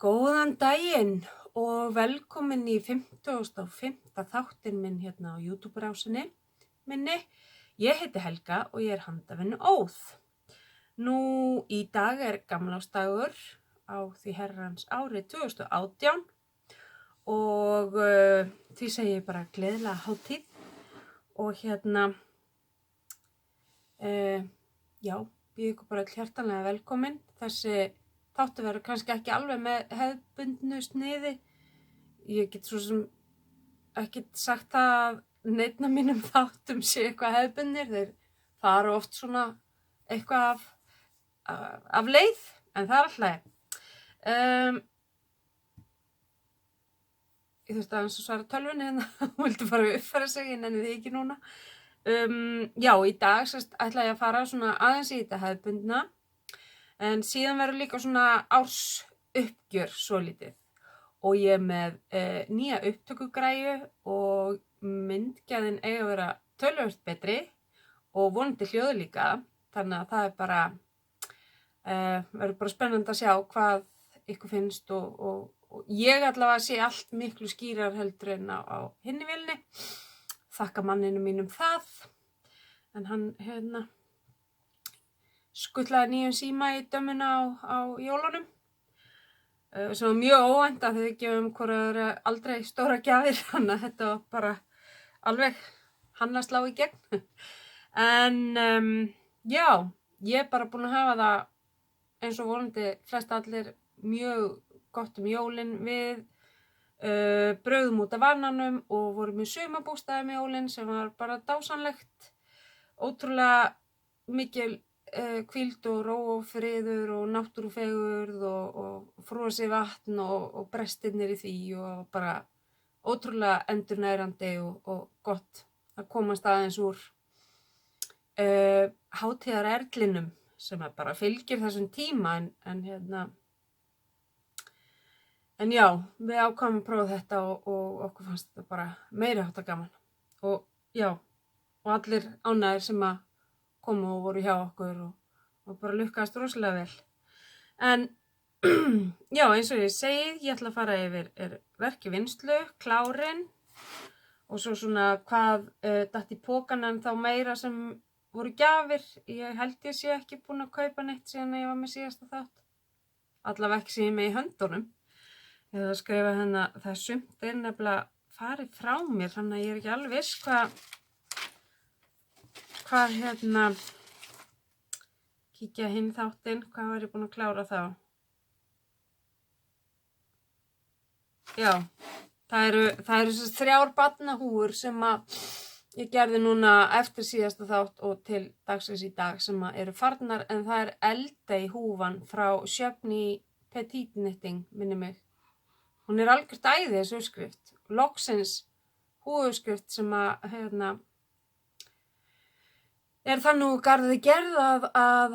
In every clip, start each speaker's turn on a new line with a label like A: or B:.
A: Góðan daginn og velkomin í 55. þáttinn minn hérna á YouTube-rásinni minni. Ég heiti Helga og ég handavinnu Óð. Nú í dag gamlársdagur á því herrans árið 2018 og því segi ég bara gleðilega hátíð og já, býð ykkur bara hjartanlega velkomin. Þessi þáttur verður kannski ekki alveg með hefðbundnu sniði. Ég get svo sem ekki sagt það að neinn af mínum þáttum sé eitthvað hefðbundnir. Þeir fara oft svona eitthvað af leið, en það alltaf. Ég þurfti aðeins að svara tölvunni en hún vildi bara uppfæra sig, ég nenni því ekki núna. Já, í dag ætla ég að fara svona aðeins í þetta hefðbundna. En síðan verður líka svona ársuppgjör svolítið og ég með nýja upptökugræju og myndgæðin eiga að vera töluvert betri og vonandi hljóð líka, þannig að það bara verður bara spennandi að sjá hvað ykkur finnst og ég allavega sé allt miklu skýrar heldur en á hinni vélni. Þakka manninu mínum það, en hann skuttlaði nýjum síma í dömmuna á jólunum. Sem var mjög óvænt að þau gefum hvoru aldrei stóra gjafir, þannig að þetta var bara alveg hann að slá í gegn. En já, ég er bara búin að hafa það eins og vonandi flest allir mjög gott jólin. Við brögðum út af vananum og vorum í sumarbústaði með jólin sem var bara dásamlegt. Ótrúlega mikil hvíld og ró og friður og náttúrufegurð og frosið vatn og brestirnir í því og bara ótrúlega endurnærandi og gott að komast aðeins úr hátíðarerlinum sem bara fylgir þessum tíma en já, við ákváðum að prófa þetta og okkur fannst þetta bara meiri háttar gaman og já, og allir ánægðir sem að komu og voru hjá okkur og bara lukkaðist rosalega vel. En já, eins og ég segi, ég ætla að fara yfir verk í vinnslu, klárin og svo svona hvað datt í pókann en þá meira sem voru gjafir. Ég held ég sé ekki búin að kaupa neitt síðan ég var með síðasta þátt. Allavega ekki sem ég með í höndunum. Ég hefði að skrifa hérna það sumt nefnilega farið frá mér, þannig að ég er ekki alveg viss hvað kíkja hinn þáttinn, hvað var ég búin að klára þá? Já, það eru 3 barnahúfur sem að ég gerði núna eftir síðasta þátt og til dagsins í dag sem að eru farnar, en það Eldey húfan frá Sjöfni Petit Knitting, minni mig. Hún er algjört æði þessu uppskrift. Loksins húfuskrift sem að er það nú garði gerð að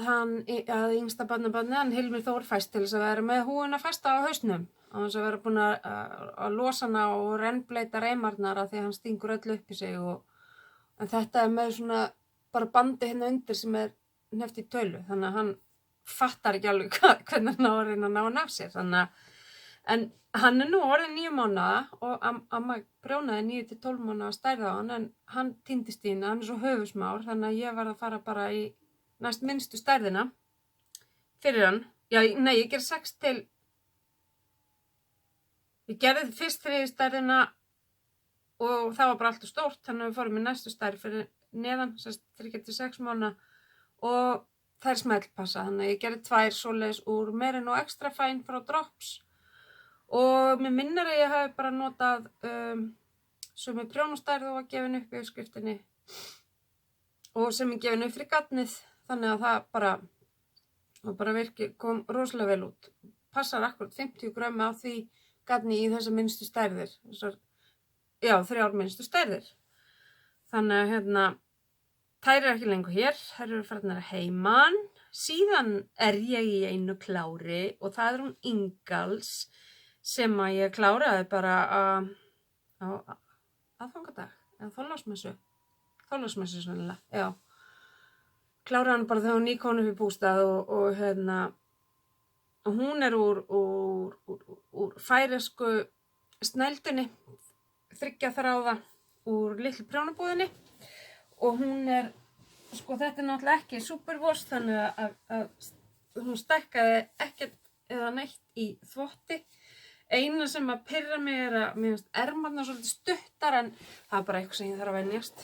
A: yngsta barnabarnið, hann Hilmir Þór fæst til þess að vera með húfuna festa á hausnum og þess að vera búin að losa hana og rennbleita reimarnar af því að hann stingur öll upp í sig en þetta með svona bara bandi hérna undir sem hneppt í tölu, þannig að hann fattar ekki alveg hvernig hann á að reyna að ná hann af sér, en hann nú orðinn 9 mánaða og amma prjónaði 9 til 12 mánaða stærð á hann, en hann týndist í hann svo höfusmár, þannig að ég varð að fara bara í næst minnstu stærðina fyrir hann. Já, nei, ég gerði 6 til, ég gerði fyrst 3 stærðina og það var bara alltaf stórt, þannig að við fórum í næstu stærð fyrir neðan, 3 til 6 mánaða og þær smellpassa, þannig að ég gerði 2 svoleiðis úr Merino Extra Fine frá Drops. Og mér minnir að ég hafi bara notað sömu prjónastærð og var gefin upp í uppskriftinni og sem er gefin upp fyrir gatnið, þannig að það bara kom rosalega vel út. Passar akkurat 50 grömmu á því gatni í þessar minnstu stærðir. Já, 3 minnstu stærðir. Þannig að þær eru ekki lengur hér, þær eru farnar að heiman. Síðan ég í einu klári og það hún Ingalls sem að ég kláraði bara á aðfangadag, eða Þorláksmessu sannlega, já. Kláraði hann bara þegar hún nýkomin upp í bústað og hún úr færeysku snældunni, 3 þráða úr litlu prjónabúðinni og hún sko þetta náttúrulega ekki superwash þannig að hún stækkaði ekkert eða neitt í þvotti. Eina sem að pirra mig að mér finnst ermarnar svolítið stuttar en það bara eitthvað sem ég þarf að venjast.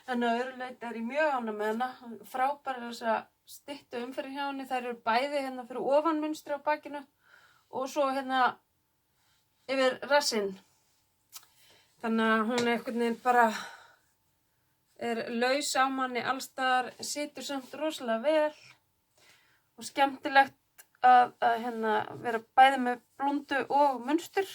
A: En að öðru leyti ég mjög ánægð með hana, frábærar þess að styttu umferðin hjá henni, þær eru bæði hérna fyrir ofan munstri á bakinu og svo hérna yfir rassinn. Þannig að hún einhvern veginn bara laus á manni allstaðar, situr samt rosalega vel og skemmtilegt að hérna vera bæði með blúndu og munstur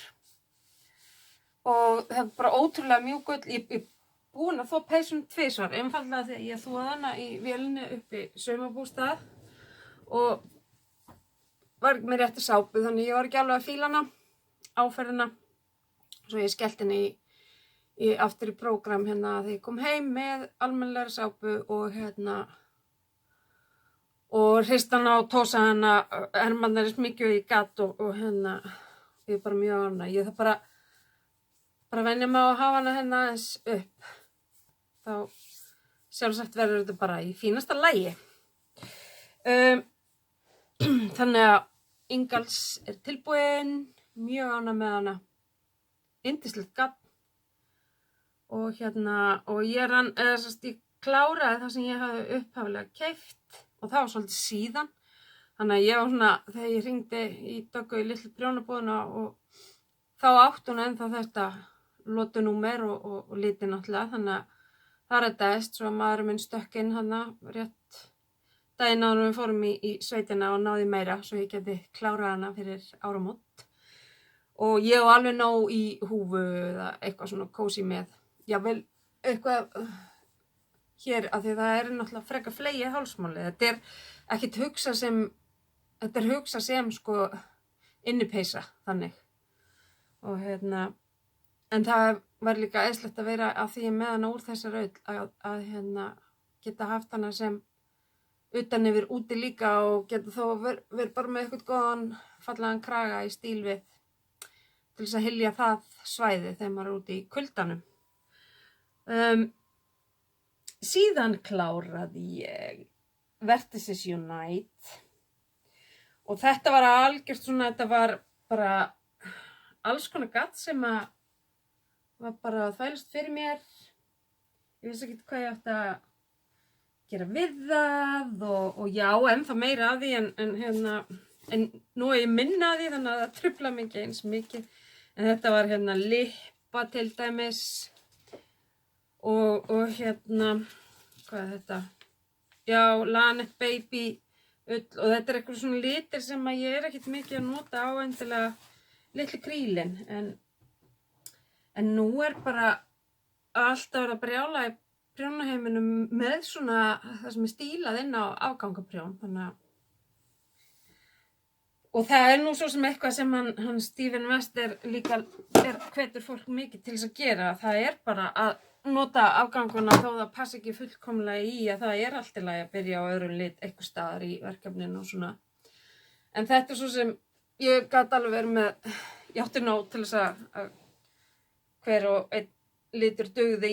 A: og það bara ótrúlega mjúkull. Ég búin að þvo peysun 2 svar, einfaldlega þegar ég þvoði hana í vélinni uppi saumabústað og var ekki með rétti sápu þannig ég var ekki alveg að fíla hana áferðina svo ég skellti henni aftur í prógram hérna þegar ég kom heim með almennilegri sápu og hérna og hrist hana og tósa hana ermarnar mikið í gat og hérna ég bara mjög ánægð. Ég þarf bara venja mig á að hafa hana hérna eins upp. Þá sjálfsagt verður þetta bara í fínasta lagi. Þannig að Ingalls tilbúin, mjög ánægð með hana, yndislegt gagn og hérna og ég kláraði það sem ég hafði upphaflega keypt og það var svolítið síðan. Þannig að ég var svona, þegar ég hringdi í Döggu í litlu prjónabúðina og þá átti hún ennþá þetta lotunúmer og liti náttúrulega, þannig að það reddaðist svo að maðurinn minn stökk inn hana rétt daginn áður en við fórum í sveitina og náði meira svo ég geti klárað hana fyrir áramót. Og ég á alveg nóg í húfu eða eitthvað svona kósí með. Jável eitthvað hér af því það náttúrulega frekar flegið hálsmáli. Þetta ekkert hugsað sem sko innipeysa þannig. Og hérna en það var líka æðislegt að vera að því með hana úr þessar auð að hérna geta haft hana sem utan yfir úti líka og geta þó verið bara með eitthvað góðan fallegan kraga í stíl við til þess að hylja það svæði þegar maður úti í kuldanum. Síðan kláraði ég Vertices Unite og þetta var algjört svona, þetta var bara alls konar gatt sem að var bara að þvælast fyrir mér. Ég vissi ekki hvað ég átti að gera við það og já, ennþá meira að því en nú ég minna að því þannig að það trufla mig ekki eins mikið. En þetta var hérna lippa til dæmis og hérna, hvað þetta? Já, Lanet Baby ull og þetta eitthvað svona litir sem að ég ekkert mikið að nota á endilega litlu krílin en nú bara alltaf verið að brjála í prjónaheiminum með svona það sem stílað inn á afgangaprjón þannig að og það nú svo sem eitthvað sem hann Stephen West líka hvetur fólk mikið til þess að gera það bara að nota afganguna þó það passi ekki fullkomlega í að það allt í lagi að byrja á öðrum lit eitthvað staðar í verkefninu og svona en þetta svo sem ég gat alveg verið með ég átti nóg til þess að hver og einn litur dugði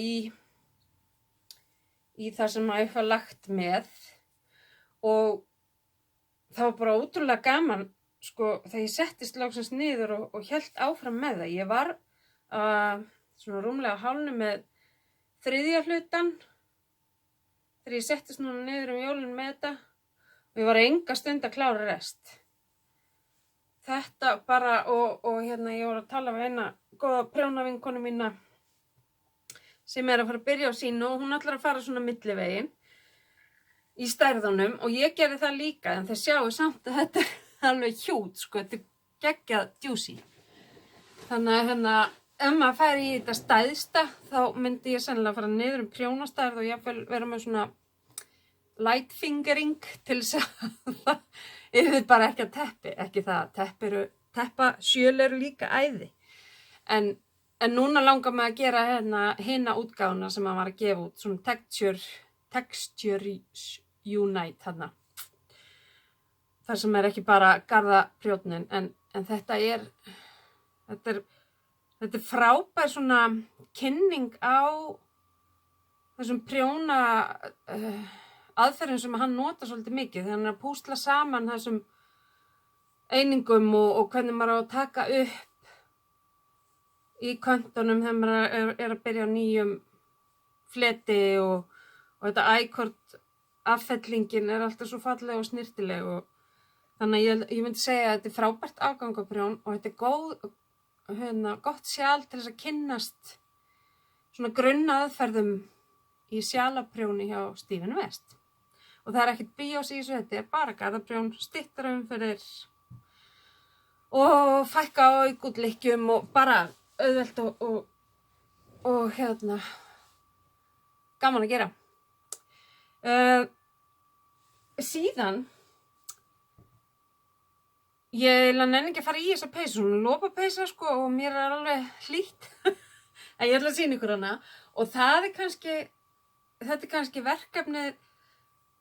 A: í það sem að eitthvað lagt með og það var bara ótrúlega gaman sko þegar ég settist loksins niður og hélt áfram með það. Ég var svona rúmlega hálfnu með 3. hlutan þegar ég settist núna niður jólin með þetta og ég var enga stund að klára rest. Þetta bara og hérna ég var að tala við eina góða prjónavinkonu mína sem að fara að byrja á sínu og hún ætlar að fara svona millivegin í stærðunum og ég gerði það líka en þeir sjáu samt að þetta alveg hjút sko, þetta geggjað djúsi. Þannig að ef maður færi í þetta stæðsta þá myndi ég sennilega fara niður prjónastærð og jafnvel vera með svona light fingering til þess að það bara ekki að teppi, ekki það teppasjöl eru líka æði. En núna langar mig að gera hina útgáfuna sem hann var að gefa út, svona Texture Unite þarna. þar sem ekki bara garðaprjónnin, en þetta er frábær svona kynning á þessum prjóna aðferðum sem hann notar svolítið mikið, þegar hann er að púsla saman þessum einingum og hvernig maður á að taka upp í köntunum þegar maður er að byrja á nýjum fleti og þetta ækort affellingin er alltaf svo falleg og snyrtileg og þannig að ég myndi segja að þetta er frábært afgangaprjón og þetta er gott sjal til þess að kynnast svona grunnaðferðum í sjalaprjóni hjá Stephen West. Og það er ekkert bíós í þessu, þetta er bara garðaprjón, styttra fyrir og fækka á aukútlykkjum og bara auðvelt og gaman að gera. Síðan ég nenni ekki að fara í þessa peysu, hún er lopapeysa sko og mér er alveg hlýtt en ég ætla að sýna ykkur hana og þetta er kannski verkefnið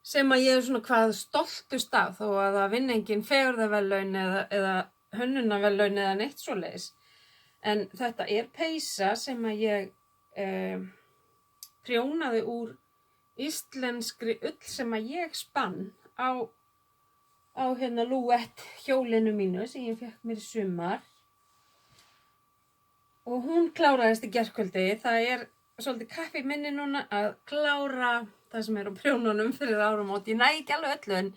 A: sem að ég er svona hvað stoltust af þó að það vinna engin fegurðarverðlaun eða hönnunarverðlaun eða neitt svoleiðis. En þetta er peysa sem að ég prjónaði úr íslenskri ull sem að ég spann á Lúett hjólinu mínu sem ég fékk mér í sumar. Og hún kláraðist í gærkvöldi. Það er svolítið kappi í minni núna að klára það sem er á prjónunum fyrir áramót. Ég næ ekki alveg öllu en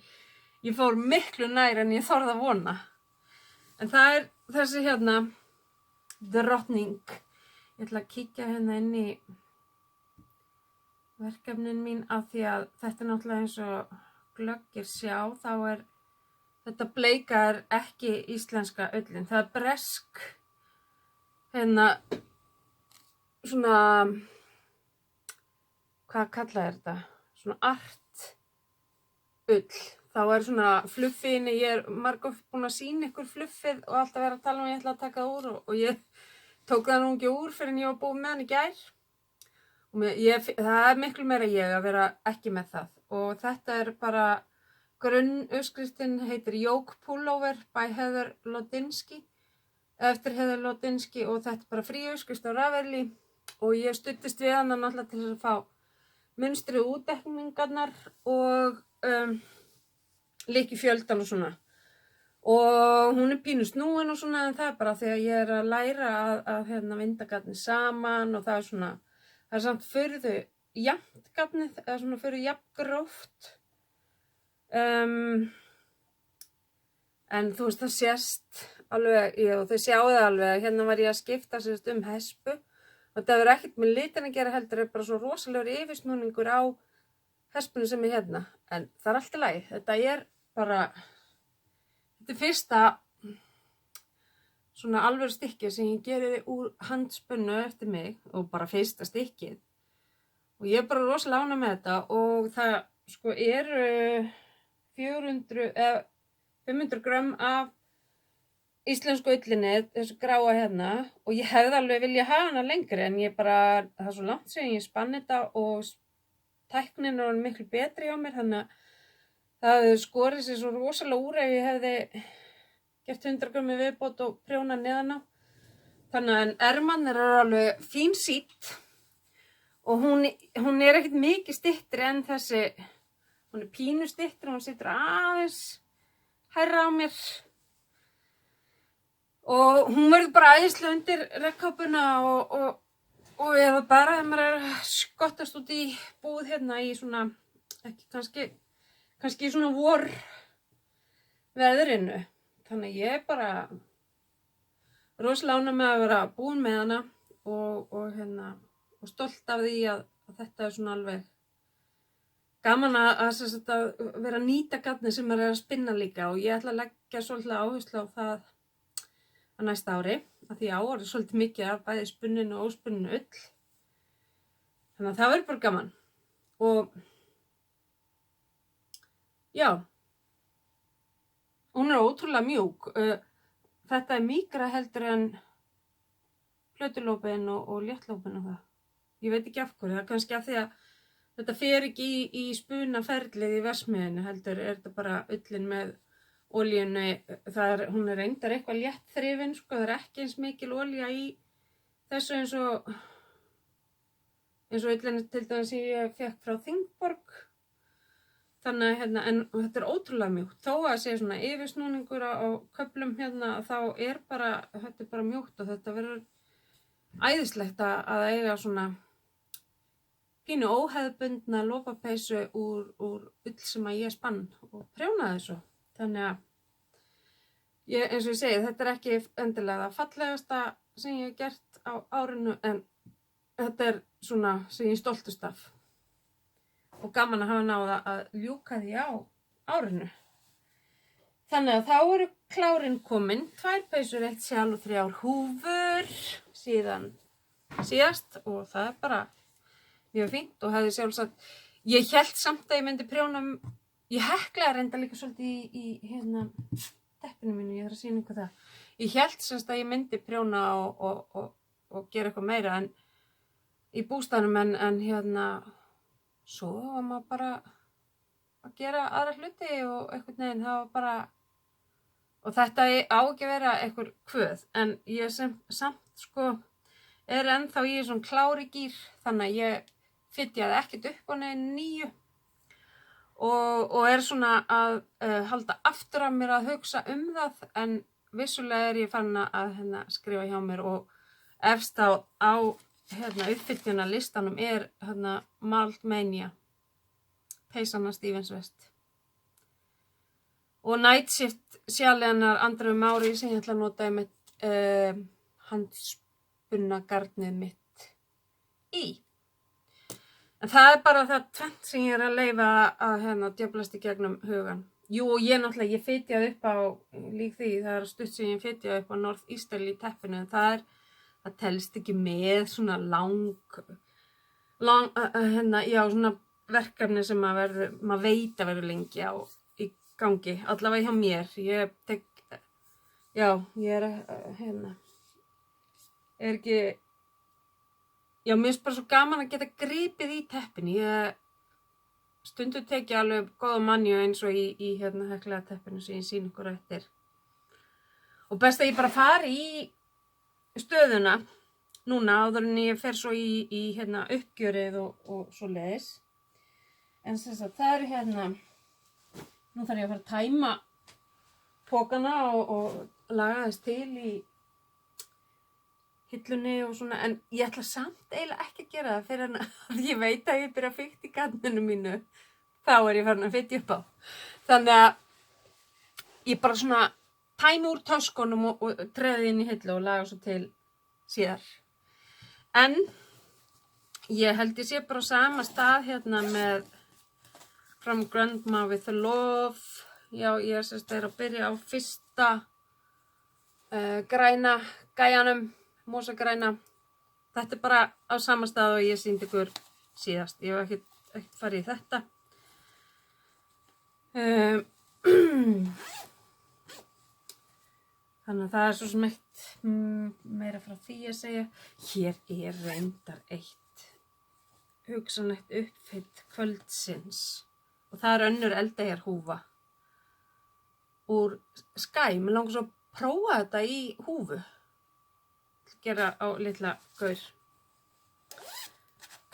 A: ég fór miklu nær en ég þorði að vona. En það er þessi drottning. Ég ætla að kíkja inn í verkefnin mín af því að þetta er náttúrulega eins og glöggir sjá, þá er þetta bleika er ekki íslenska ullin. Það er bresk svona hvað kallað er þetta? Svona art ull. Þá er svona fluffiðinni, ég er margoft búin að sýna ykkur fluffið og alltaf vera að tala ég ætla að taka það úr og ég tók það nú ekki úr fyrir en ég var búin með hann í gær. Og það er miklu meira ég að vera ekki með það. Og þetta er bara grunnuppskriftin heitir Yoke Pullover by Heather Lodinsky. Eftir Heather Lodinsky og þetta er bara frí uppskrift á Ravelli. Og ég studdist við hana náttúrulega til að fá munstri útdekningarnar og líki fjöldan og svona. Og hún er pínu snúin og svona en það er bara því að ég er að læra að vinda gatni saman og það er svona, það er samt furðu jafnt gatnið, eða svona furðu jafn gróft. En þú veist það sést alveg, og þau sjáu það alveg að hérna var ég að skipta sérst hespu og þetta hefur ekkert með litin að gera heldur, er bara svo rosalegur yfirsnúningur á hespunni sem er hérna. En það er allt í lagi, þetta er bara, þetta er fyrsta svona alvöru stykkið sem ég gerði úr handspunnu eftir mig og bara fyrsta stykkið. Og ég er bara rosalega ánægð með þetta og það sko eru 500 grömm af íslensku ullinni, þessu gráa hérna og ég hefði alveg viljað hafa hana lengri en ég bara, það er svo langt síðan ég spann þetta og tæknin er miklu betri á mér þannig að það hefði skorið sér svo rosalega úr ef ég hefði gert 100 grömm viðbót og prjóna neðan á. Þannig að erman er alveg fín sýtt og hún er ekkert mikið styttri en þessi, hún er pínu styttri, hún situr aðeins hærra á mér. Og hún verður bara æðislega undir regnkápuna og eða bara ef maður er að skottast út í búð hérna í svona, ekki kannski í svona vor veðrinu. Þannig ég er bara rosalega ánægð með að vera búin með hana og stolt af því að þetta er svona alveg gaman að vera að nýta gatni sem maður er að spinna líka og ég ætla að leggja svolítið áherslu á það á næsta ári, af því ár er svolítið mikið af bæði spunninu og óspunninu ull. Þannig að það verður bara gaman. Og já, hún er ótrúlega mjúk. Þetta er mýkra heldur en plötulópin og léttlópin og það. Ég veit ekki af hverju, það er kannski af því að þetta fer ekki í spunaferlið í verksmiðjunni heldur er þetta bara ullin með olíunni, hún reyndar eitthvað létt þrifin, sko, það ekki eins mikil olía í þessu eins og ullinni til dæmis sem ég fekk frá Þingborg. Þannig að en þetta ótrúlega mjúkt. Þó að sé svona yfirsnúningur á köflum þá þetta bara mjúkt og þetta verður æðislegt að eiga svona pínu óhefðbundna lopapeysu úr ull sem að ég spann og prjóna þessu. Þannig að eins og ég segi, þetta ekki endilega það fallegasta sem ég hef gert á árinu, en þetta svona sem ég stoltust af. Og gaman að hafa náða að ljúka því á árinu. Þannig að þá eru klárin komin, 2 peysur, 1 sjal og 3 húfur síðan síðast og það bara mjög fínt og hefði sjálfsagt, ég hélt samt að ég myndi prjóna, ég heklaði reynda líka svolítið í teppinu mínu, ég þarf að sýna ykkur það. Ég hélt semst að ég myndi prjóna og gera eitthvað meira en í bústaðnum en svo var maður bara að gera aðra hluti og einhvern veginn, það var bara, og þetta á ekki að vera einhver kvöð, en ég samt sko ennþá í svona klári gír, þannig að ég fitjaði ekkert upp á nýju og svona að halda aftur af mér að hugsa það, en vissulega ég farin að skrifa hjá mér og efst á uppfylltuna listanum Malt Mania, peysana Stevens West. Og Night Shift sjalið hennar Andreu Mári sem ég ætla að nota mitt handspunna garnið mitt í. En það bara það tvennt sem ég að leyfa að djöflast í gegnum hugan. Jú, og ég fitjaði upp á, lík því, það stutt sem ég fitjaði upp á North Easterly teppinu, en það telst ekki með svona svona verkefni sem maður veit að verður lengi í gangi, allavega hjá mér. Ég er ekki, mér finnst bara svo gaman að geta gripið í teppinu. Ég stundum teki alveg góða manju eins og í heklaða teppinu sem ég sýn ykkur eftir. Og best að ég bara fari í stöðuna núna áður en ég fer svo í uppgjörið og svoleiðis. En sem sagt, það eru nú þarf ég að fara að tæma pókana og laga þess til í hillunni og svona, en ég ætla samt eiginlega ekki að gera það fyrir að ég veit að ég byrja að fikta í garninu mínu, þá ég farin að fitja upp á. Þannig að ég bara svona tæmi úr töskunum og treði inn í hillu og laga svo til síðar. En ég held ég sé bara á sama stað með From Grandma with the Love. Já, ég er að byrja á fyrsta græna gæjanum, mosagræna. Þetta bara á sama stað og ég sýndi ykkur síðast. Ég hef ekkert farið í þetta. Þannig að það svo sem eitt meira frá því að segja. Hér reyndar eitt hugsanlegt uppfyllt kvöldsins. Og það önnur eldeyjarhúfa úr Skye. Mér langar svo að prófa þetta í húfu. Gera á litla gaur.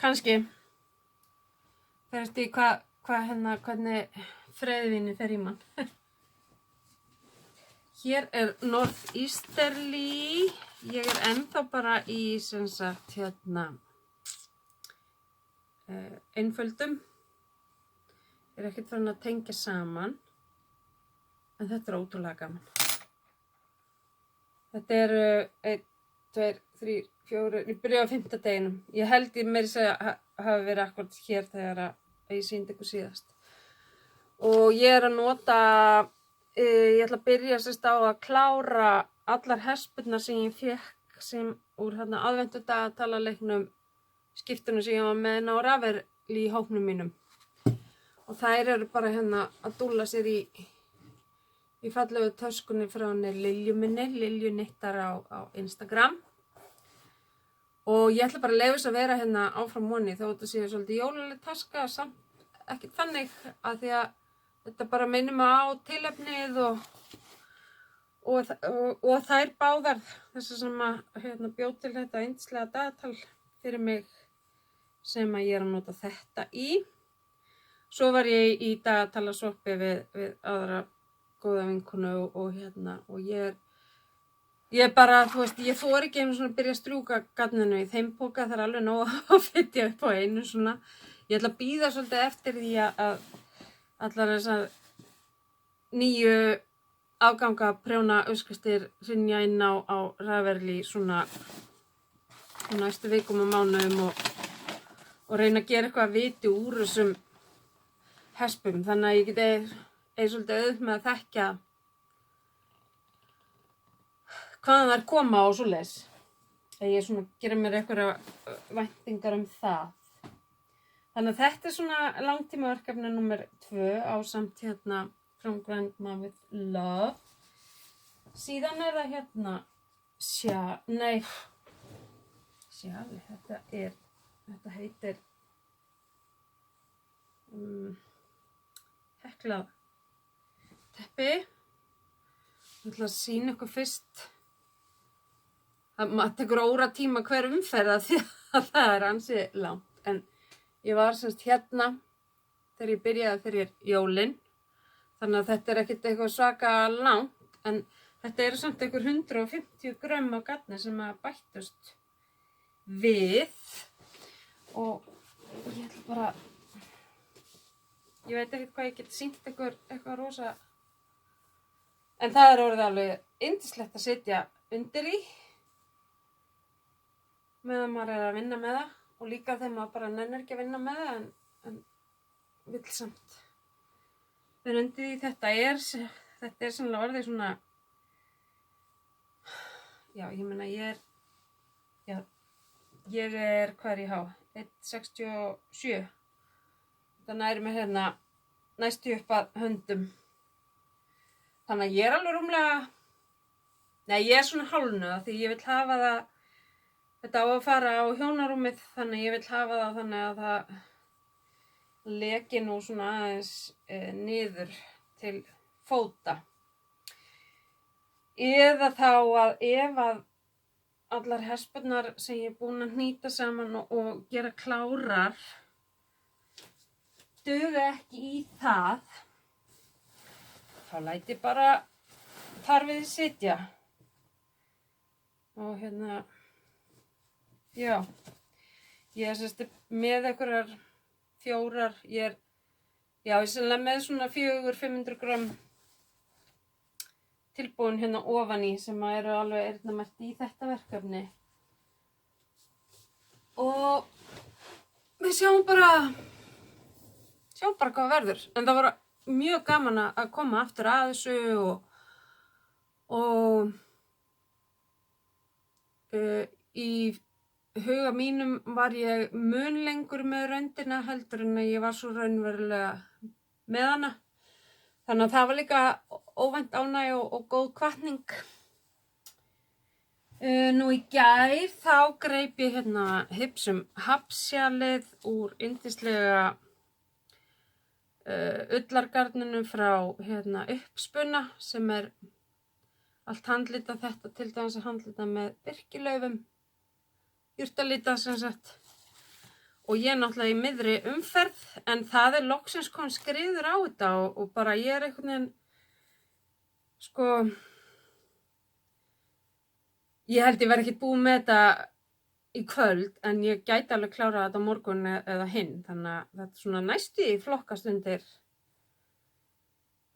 A: Kannski. Þegar í hvernig freyðvinni fer í mann. Hér North Easterly. Ég ennþá bara í sem sagt einföldum. Ég ekkert farin að tengja saman. En þetta ótrúlega gaman. Þetta 1, 2, 3, 4, ég byrjaði á 5. deginum. Ég held ég meira segja hafi verið akkúrat hér þegar ég sýndi ykkur síðast. Og ég að nota, ég ætla að byrja á að klára allar hespurnar sem ég fékk sem úr aðventudagatalaleiknum skiptunum sem ég var með á Ravelli í hópnum mínum. Og þær eru bara að dúlla sér í fallegu töskunni frá henni Lilju minni, Lilju Nittar á Instagram. Og ég ætla bara að leyfa þess að vera áfram voni þó þetta sé svolítið jólaleg taska, samt ekki þannig að því að þetta bara minnir mig á tilefnið og þær báðar, þessar sem að bjóð til þetta yndislega dagatal fyrir mig sem að ég er að nota þetta í. Svo var ég í dagatalasoppi við aðra góða vinkonu og ég bara, þú veist, ég þori ekki einu svona að byrja að strjúka gatninu í þeim póka, það er alveg nóg að fytja upp á einu svona. Ég ætla að bíða svolítið eftir því að allar þessar nýju afganga prjóna uppskriftir hrynja inn á Ravelry svona á næstu vikum og mánuðum og reyna að gera eitthvað viti úr þessum hespum, þannig að ég geti svolítið auðvitað með að þekkja hvaðan þær koma og svoleiðis. Ég svona gera mér einhverja væntingar það. Þannig að þetta er svona langtímaverkefni númer 2 ásamt From Grandma with Love. Síðan er það Sjali, þetta heitir Heklað teppi. Ég ætla að sýna ykkur fyrst. Það tekur óratíma hver umferð því að það er ansi langt. En ég var semst þegar ég byrjaði fyrir jólin. Þannig að þetta er ekkert eitthvað svaka langt. En þetta eru samt einhver 150 grömm á gatni sem að bættust við. Og ég ætla bara... Ég veit ekkert hvað ég get sýnt eitthvað rosa. En það er orðið alveg yndislegt að sitja undir í. Meðan maður er að vinna með það. Og líka þegar maður bara nennir ekki að vinna með það. En vill samt. Þegar undir í þetta er sannlega orðið svona. Já, ég meina ég er, hvað er ég há? 1,67. Það næri mig næstu upp að höndum. Þannig að ég er alveg rúmlega, ég er svona hálfnuð því ég vil hafa það, þetta á að fara á hjónarúmið, þannig ég vil hafa það þannig að það leki nú svona aðeins niður til fóta. Eða þá að ef að allar hespurnar sem ég er búin að hnýta saman og gera klárar, duga ekki í það, þá læt ég bara þar við sitja. Og já, ég er sérst með einhverjar 4, ég er sannlega með svona 400-500 grömm tilbúin ofan í sem eru alveg eyrnamerkt í þetta verkefni. Og við sjáum bara hvað verður. En það var mjög gaman að koma aftur að þessu og í huga mínum var ég mun lengur með röndina heldur en að ég var svo raunverulega með hana. Þannig að það var líka óvænt ánægja og góð hvatning. Nú í gær þá greip ég Hipsum hapsjalið úr yndislega ullargarninu frá uppspuna sem er allt handlitað þetta til dæmis að handlita með birkilaufum, jurtalita sem sagt. Og ég er náttúrulega í miðri umferð en það er loksins kom skriður á þetta og bara ég er einhvern veginn ég held ég verð ekki búin með þetta í kvöld en ég gæti alveg klárað þetta á morgun eða hinn, þannig að þetta er svona næstu í flokkast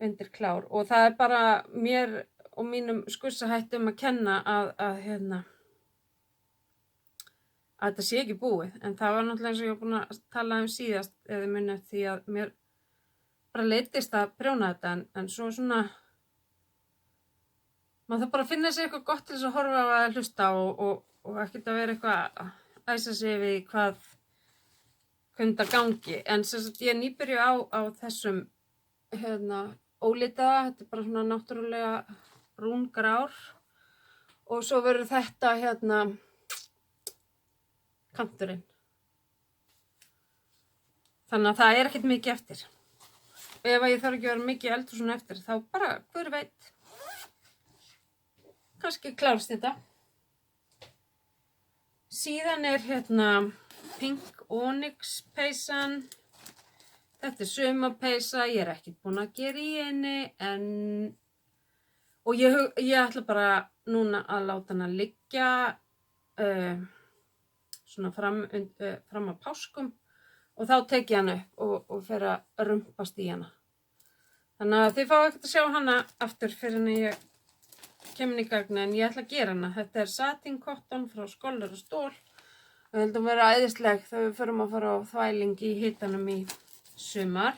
A: undir klár og það er bara mér og mínum skussahættum að kenna að þetta sé ekki búið, en það var náttúrulega eins og ég var búin að tala síðast eða munið því að mér bara leiddist að prjóna þetta en svo svona maður þarf bara að finna sér eitthvað gott til þess að horfa á að hlusta og ekkert að vera eitthvað að æsa sig við hvað kunda gangi. En sem sagt ég er nýbyrju á þessum ólitaða, þetta er bara svona náttúrulega brúngrár og svo verður þetta kanturinn. Þannig að það er ekkert mikið eftir. ef ég þarf ekki að vera mikið eldur svona eftir, þá bara, hver veit, kannski klárast þetta. Síðan hérna Pink Onyx peysan. Þetta sumarpeysa, ég ekkert búin að gera í henni, og ég ætla bara núna að láta hana liggja svona fram að páskum, og þá tek ég hana upp og fer að rumpast í hana. Þannig að þið fá ekkert að sjá hana aftur fyrir en ég kemur í gagna, en ég ætla að gera hana. Þetta satin cotton frá Scholler & Ståhl. Við heldum vera æðisleg þegar við förum að fara á þvæling í hitanum í sumar.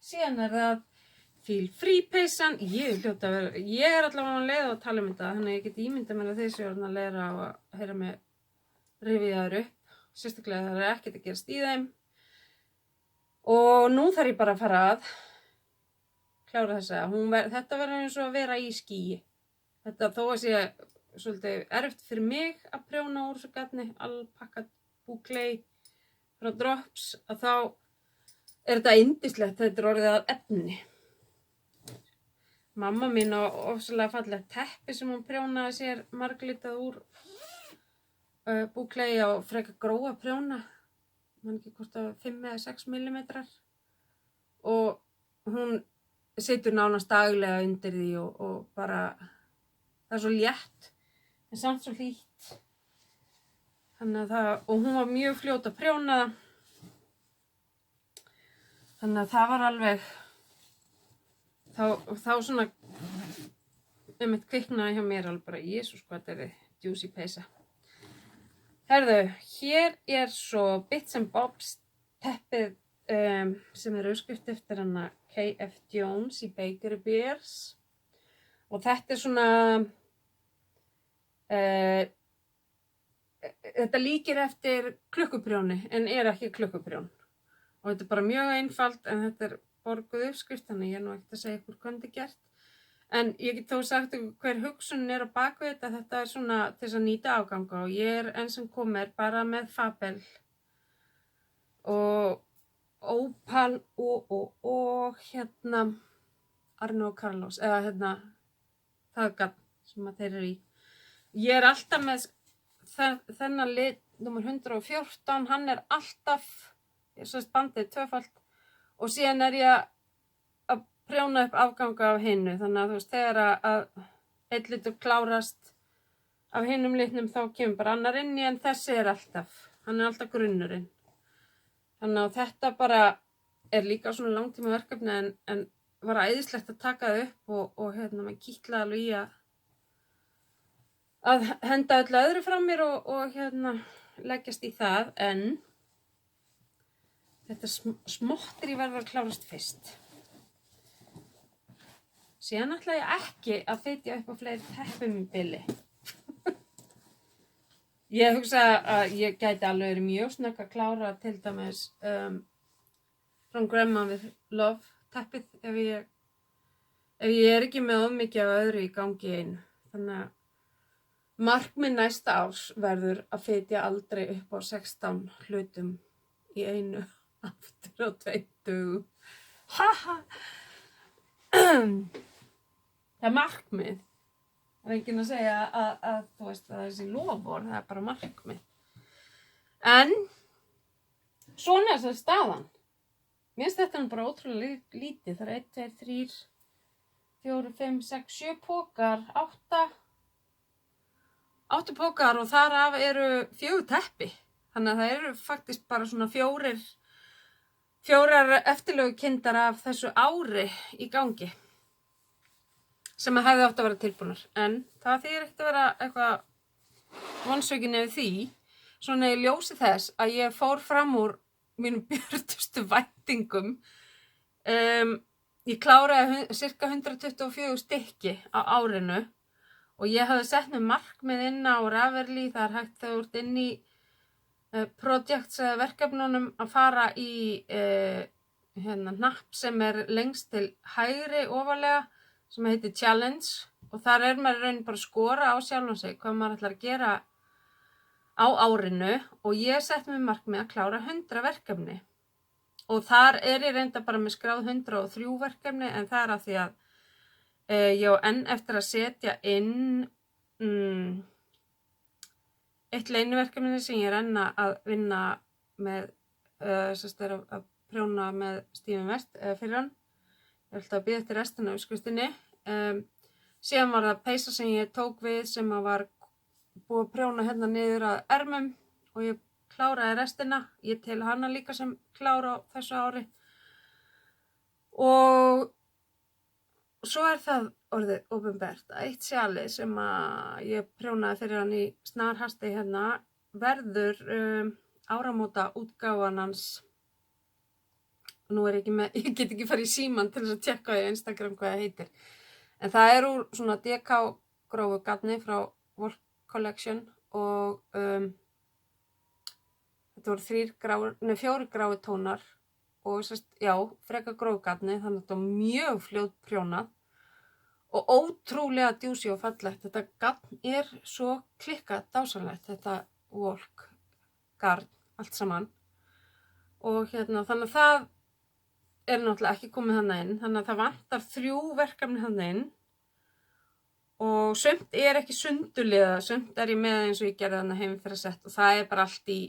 A: Síðan það Feel Free peysan. Ég er allavega að leiða að tala um þetta, þannig að ég get ímyndað mér að þeir séu að læra á að heyra mig rifja þær upp, sérstaklega það ekkert að gerast í þeim. Og nú þarf ég bara að fara að klára þessa. Þetta verður eins og að vera í skýi. Þetta þó að sé svolítið erfitt fyrir mig að prjóna úr þessu gatni, alpakka bouclé frá Drops, að þá er þetta yndislegt, þetta er orðið að efni. Mamma mín á ofsalega fallegt teppi sem hún prjónaði sér marglitað úr bouclé á frekar grófa prjóna, man ekki hvort að 5 eða 6 millimetrar, og hún situr nánast daglega undir því og bara, það er svo létt en samt svo hlýtt. Þannig að og hún var mjög fljót að prjóna það. Þannig að það var alveg, þá svona, einmitt kviknaði hjá mér alveg bara, Jesús, hvað þetta juicy peysa. Herðu, hér er svo Bits & Bobs teppið sem uppskrift eftir hana K.F. Jones í Bakery Bears. Og þetta svona, þetta líkir eftir klukkuprjóni en er ekki klukkuprjón. Og þetta er bara mjög einfalt, en þetta er borguð uppskrift, þannig ég er nú ekkert að segja ykkur hvað þetta er gert. En ég get þó sagt ykkur hver hugsunin er á baku þetta. Þetta er svona til þess að nýta afganga, og ég er enn sem komið bara með Fabel og Opal og hérna Arno Carlos, eða hérna það gat sem að þeir eru í. Ég er alltaf með þennan lit nummer 114, hann er alltaf, ég sést bandið tvöfalt, og síðan er ég að prjóna upp afganga af hinnu, þannig að þú veist, þegar að einn litur klárast af hinnum litnum þá kemur bara annar inn í, en þessi er alltaf, hann er alltaf grunnurinn. Þannig að þetta bara er líka svona langtíma verkefni, en var æðislegt að taka það upp og hérna maður kýtlaði alveg í að henda öllu öðru frá mér og hérna leggjast í það, en þetta smottir í verður að klárast fyrst. Síðan ætla ég ekki að fitja upp á fleiri teppum í bili. Ég hugsa að ég gæti alveg verið mjög snögg að klára til dæmis From Grandma with Love teppið ef ég er ekki með of mikið af öðru í gangi í einu. Þannig að markmið næsta árs verður að fitja aldrei upp á 16 hlutum í einu aftur á 2 dögum. Haha! Það er markmið. Það er enginn að segja að þú veist að þessi lofvörð, það er bara markmið. En svona er það staðan. Mér finnst þetta bara ótrúlega lítið. Það er 1, 2, 3, 4, 5, 6, 7 pókar, 8 pókar, og þar af eru 4 teppi. Þannig að það eru faktisk bara svona 4 eftirlegukindar af þessu ári í gangi, sem hefði átt að vera tilbúnar. En það þýðir ekkert að vera eitthvað vonsvikinn yfir því, svona í ljósi þess að ég fór fram úr mínum björtustu væntingum. Ég kláraði cirka 124 stykki á árinu, og ég hafði sett með markmið inn á Ravelry, það er hægt þegar þú ert inn í projects eða verkefnunum að fara í hnapp sem er lengst til hægri ofarlega, sem heitir Challenge, og þar er maður í rauninni bara að skora á sjálfan sig hvað maður ætlar að gera á árinu og ég sett mér markmið að klára 100 verkefni. Og þar ég reynda bara með skráð 103 verkefni en það af því að ég á enn eftir að setja inn eitt leyniverkefni sem ég enn að vinna með, að prjóna með Stephen West fyrir hann. Ég ætla að bíða eftir restina af uppskriftinni. Síðan var það peysa sem ég tók við sem var búið að prjóna hérna niður að ermum og ég kláraði restina. Ég tel hana líka sem klára á þessu ári. Og svo það orðið opinbert að eitt sjali sem að ég prjónaði fyrir hann í snarhasti hérna verður áramóta útgáfan hans. Nú ég get ekki farið í síman til þess að tjekka í Instagram hvað það heitir. En það úr svona DK grófu garni frá Wolf Collection og þetta voru 4 gráu tónar og frekar grófu garni, þannig að þetta var mjög fljótt prjónað og ótrúlega djúsi og fallegt. Þetta garn svo klikkað dásamlegt, þetta Wolf garn, allt saman. Og þannig að það náttúrulega ekki komið þarna inn, þannig að það vantar 3 verkefni þarna inn og sumt ekki sundurliðað, sumt ég með eins og ég gerði þarna heim fyrir að sett og það bara allt í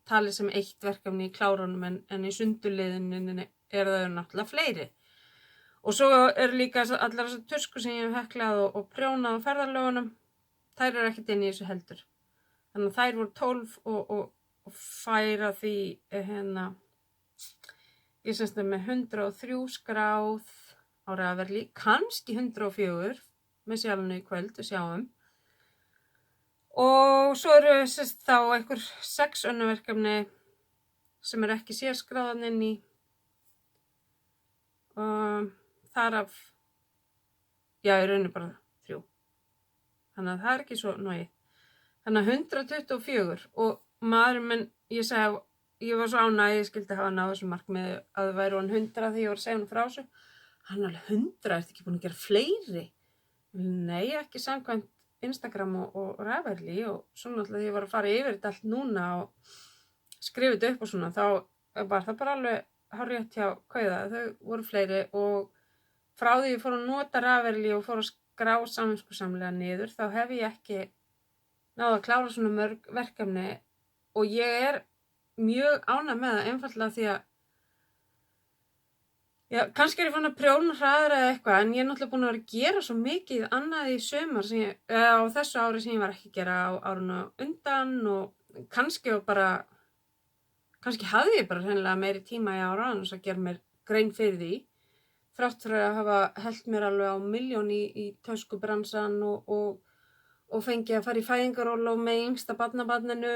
A: talið sem 1 verkefni í klárunum en í sundurliðinu það náttúrulega fleiri. Og svo líka allar þessar tuskur sem ég hef heklað og prjónað á ferðalögunum, þær ekkert inn í þessu heldur. Þannig að þær voru 12 og færa því ég semst með 103 skráð á Ravelry, kannski 104 með sjálfinu í kvöld, við sjáum. Og svo þá einhver 6 önnur verkefni sem ekki sérskráðan inn í. Þar í rauninni bara 3. Þannig að það ekki svo nógið. Þannig að 124 og maðurinn minn, ég var svo ánægð að ég skildi hafa náð þessu markmiði að það væri 100 þegar ég var að segja hann frá þessu. Hann alveg 100, ekki búin að gera fleiri? Nei, ekki samkvæmt Instagram og Ravelry og svona alltaf því ég var að fara yfir þetta allt núna og skrifa þetta upp og svona, þá var það bara alveg hárrétt hjá Kauða, þau voru fleiri og frá því ég fór að nota Ravelry og fór að skrá samviskusamlega niður, þá hef ég ekki náð að klára svona mörg verkefni og ég mjög ánægð með það einfaldlega því að kannski ég fann að prjóna hraðar eða eitthvað en ég náttúrulega búin að vera að gera svo mikið annað í sumar á þessu ári sem ég var ekki að gera á árinu undan og kannski hafði ég bara hreinlega meiri tíma í ára annars að gera mér grein fyrir því þrátt fyrir að hafa hellt mér alveg á milljón í töskubransan og fengi að fara í fæðingarorlof með yngsta barnabarninu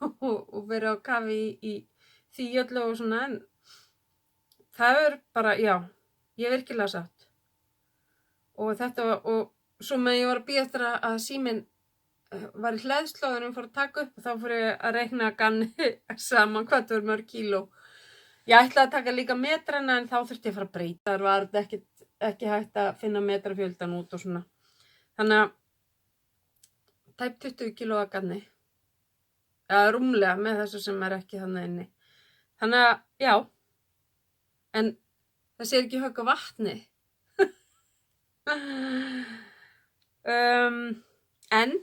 A: og verið á kafi í því öllu og svona en það bara, ég virkilega sátt og þetta og svo með ég var að bíða eftir að síminn var í hleðslóðunum fór að taka upp og þá fór ég að reikna ganni saman hvað það mörg kíló. Ég ætlaði að taka líka metrana en þá þurfti ég að fara að breyta, það var ekki hægt að finna metrafjöldan út og svona. Þannig að tæp 20 kíló að ganni. Rúmlega með þessu sem ekki þannig inni. Þannig að, en það ekki högg á vatni. En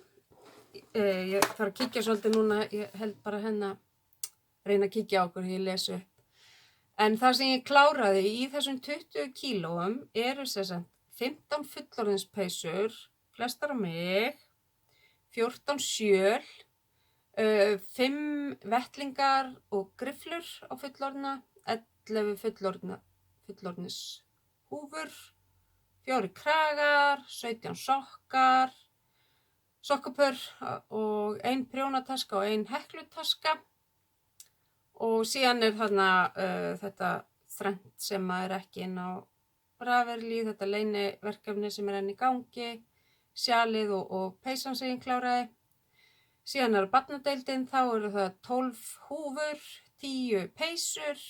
A: ég þarf að kíkja svolítið núna, ég held bara reyna að kíkja á okkur, ég lesu upp. En það sem ég kláraði í þessum 20 kílóum sem sagt 15 fullorðinspeysur, flestar á mig, 14 sjöl, 5 vettlingar og grifflur á fullorðna, 11 fullorðnis húfur, 4 kragar, 17 sokkar, sokkapör og 1 prjónataska og 1 heklutaska. Og síðan þarna þetta þrennt sem ekki inn á Ravelry, þetta leyniverkefni sem enn í gangi, sjalið og peysan sem ég kláraði. Síðan barnadeildin, þá það 12 húfur, 10 peysur,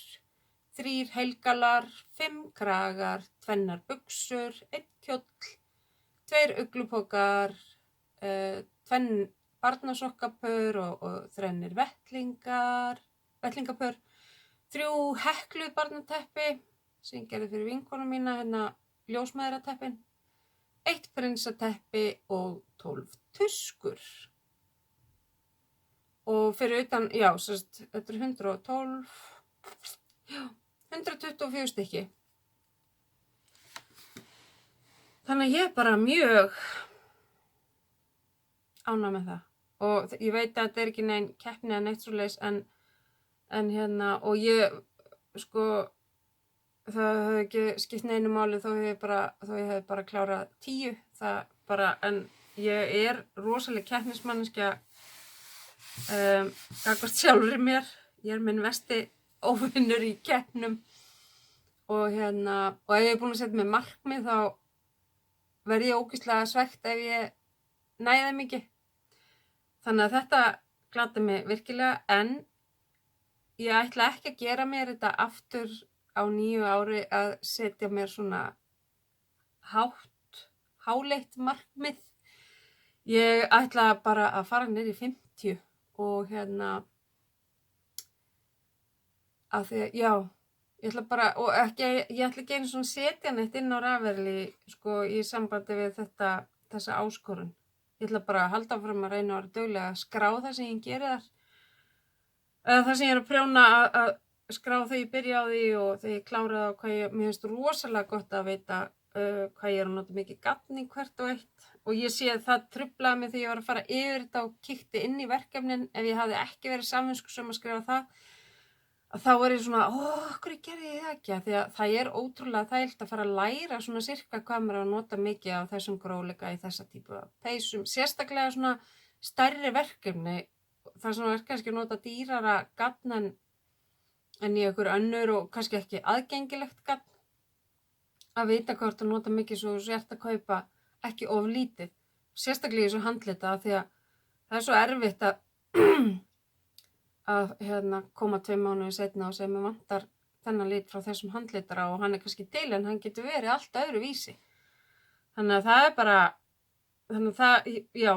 A: 3 heilgalar, 5 kragar, 2 buxur, 1 kjóll, 2 uglupokar, 2 barnasokkapör og 3 vettlingapör, 3 hekluð barnateppi sem ég gerði fyrir vinkonu mína, ljósmæðrateppin, 1 prinsateppi og 12 tuskur. Og fyrir utan, já, þetta 112, já, 124 stykki. Þannig að ég bara mjög ánægð með það. Og ég veit að þetta ekki nein keppni eða neitt svoleiðis, en og ég, sko, það hefði ekki skipt neinu máli þó ég hefði bara klárað 10, það bara, en ég er rosaleg keppnismanneskja gagnvart sjálfri mér. Ég er minn versti óvinur í keppnum og ef ég er búin að setja mig markmið þá verð ég ógeðslega svekkt ef ég næði þeim ekki. Þannig að þetta gladdi mig virkilega, en ég ætla ekki að gera mér þetta aftur á nýju ári að setja mér svona háleitt markmið. Ég ætla bara að fara niður í 50 og af því að, já, ég ætla bara, og ég ætla ekki einu svona setja neitt inn á Ravelli, sko, í sambandi við þessa áskorun. Ég ætla bara að halda áfram að reyna að vera dugleg að skrá það sem ég geri þar. Það sem ég er að prjóna að skrá þegar ég byrja á því og þegar ég klára það og mér finnst rosalega gott að vita hvað ég er að nota mikið gatn í hvert og eitt. Og ég sé að það truflaði mig þegar ég var að fara yfir þetta og kíkti inn í verkefnin. Ef ég hafði ekki verið samviskusöm að skrifa það, þá var ég svona, hverju gerði ég það ekki? Því að það er ótrúlega þægilegt að fara að læra svona sirka hvað maður að nota mikið á þessum grófleika í þessa típu af peysum. Sérstaklega svona stærri verkefni, þar sem er kannski að nota dýrara gatn en í einhver önnur og kannski ekki aðgengilegt gatn. Að vita hvort að nota mikið svo sért að kaupa ekki of lítið. Sérstaklega í svo handlita því að það er svo erfitt að koma 2 mánuði seinna og segja mér vantar þennan lit frá þessum handlitara og hann er kannski til en hann getur verið allt öðru vísi. Þannig að það er bara, já,